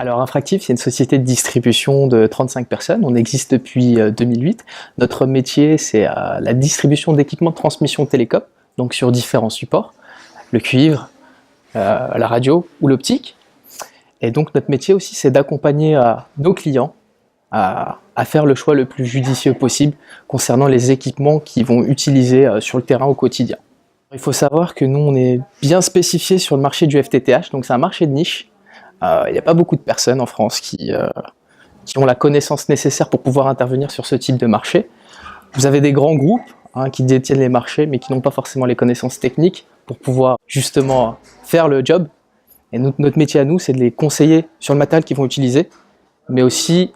Alors Infractive, c'est une société de distribution de 35 personnes. On existe depuis 2008. Notre métier, c'est la distribution d'équipements de transmission télécom, donc sur différents supports, le cuivre, la radio ou l'optique. Et donc notre métier aussi, c'est d'accompagner nos clients à faire le choix le plus judicieux possible concernant les équipements qu'ils vont utiliser sur le terrain au quotidien. Il faut savoir que nous, on est bien spécifié sur le marché du FTTH, donc c'est un marché de niche. Il n'y a pas beaucoup de personnes en France qui ont la connaissance nécessaire pour pouvoir intervenir sur ce type de marché. Vous avez des grands groupes qui détiennent les marchés, mais qui n'ont pas forcément les connaissances techniques pour pouvoir justement faire le job. Et notre métier à nous, c'est de les conseiller sur le matériel qu'ils vont utiliser, mais aussi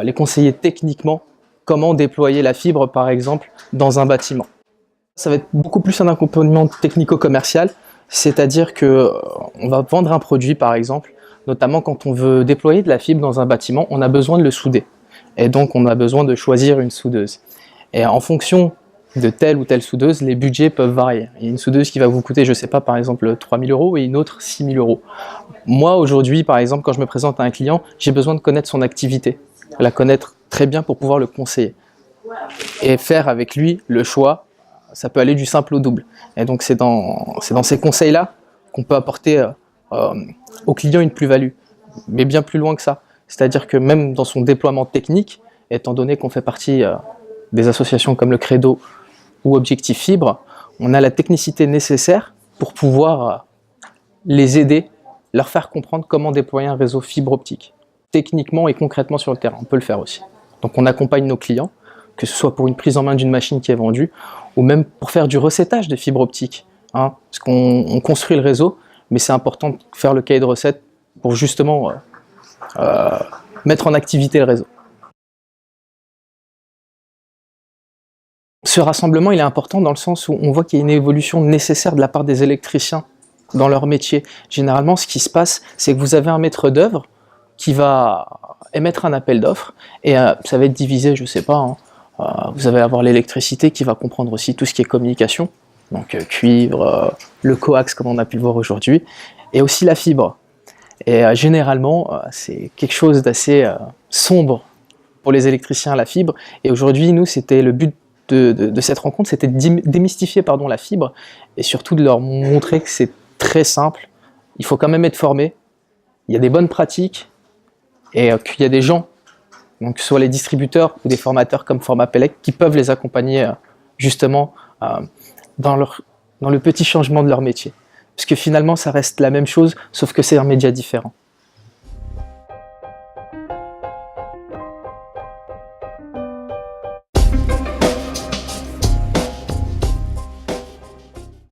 les conseiller techniquement comment déployer la fibre, par exemple, dans un bâtiment. Ça va être beaucoup plus un accompagnement technico-commercial, c'est-à-dire qu'on va vendre un produit, par exemple, notamment quand on veut déployer de la fibre dans un bâtiment, on a besoin de le souder. Et donc, on a besoin de choisir une soudeuse. Et en fonction de telle ou telle soudeuse, les budgets peuvent varier. Il y a une soudeuse qui va vous coûter, je ne sais pas, par exemple 3 000 € et une autre 6 000 €. Moi, aujourd'hui, par exemple, quand je me présente à un client, j'ai besoin de connaître son activité, la connaître très bien pour pouvoir le conseiller. Et faire avec lui le choix, ça peut aller du simple au double. Et donc, c'est dans ces conseils-là qu'on peut apporter au client une plus-value, mais bien plus loin que ça. C'est-à-dire que même dans son déploiement technique, étant donné qu'on fait partie des associations comme le Credo ou Objectif Fibre, on a la technicité nécessaire pour pouvoir les aider, leur faire comprendre comment déployer un réseau fibre optique, techniquement et concrètement sur le terrain. On peut le faire aussi. Donc on accompagne nos clients, que ce soit pour une prise en main d'une machine qui est vendue, ou même pour faire du recettage de fibre optique. Parce qu'on construit le réseau, mais c'est important de faire le cahier de recettes pour justement mettre en activité le réseau. Ce rassemblement, il est important dans le sens où on voit qu'il y a une évolution nécessaire de la part des électriciens dans leur métier. Généralement, ce qui se passe, c'est que vous avez un maître d'œuvre qui va émettre un appel d'offres et ça va être divisé, je ne sais pas, vous allez avoir l'électricité qui va comprendre aussi tout ce qui est communication, donc cuivre, le coax comme on a pu le voir aujourd'hui, et aussi la fibre. Et généralement, c'est quelque chose d'assez sombre pour les électriciens, la fibre. Et aujourd'hui, nous, c'était le but de cette rencontre, c'était de démystifier la fibre et surtout de leur montrer que c'est très simple. Il faut quand même être formé, il y a des bonnes pratiques et qu'il y a des gens, donc que ce soit les distributeurs ou des formateurs comme Formapelec, qui peuvent les accompagner justement dans le petit changement de leur métier. Parce que finalement, ça reste la même chose, sauf que c'est un média différent.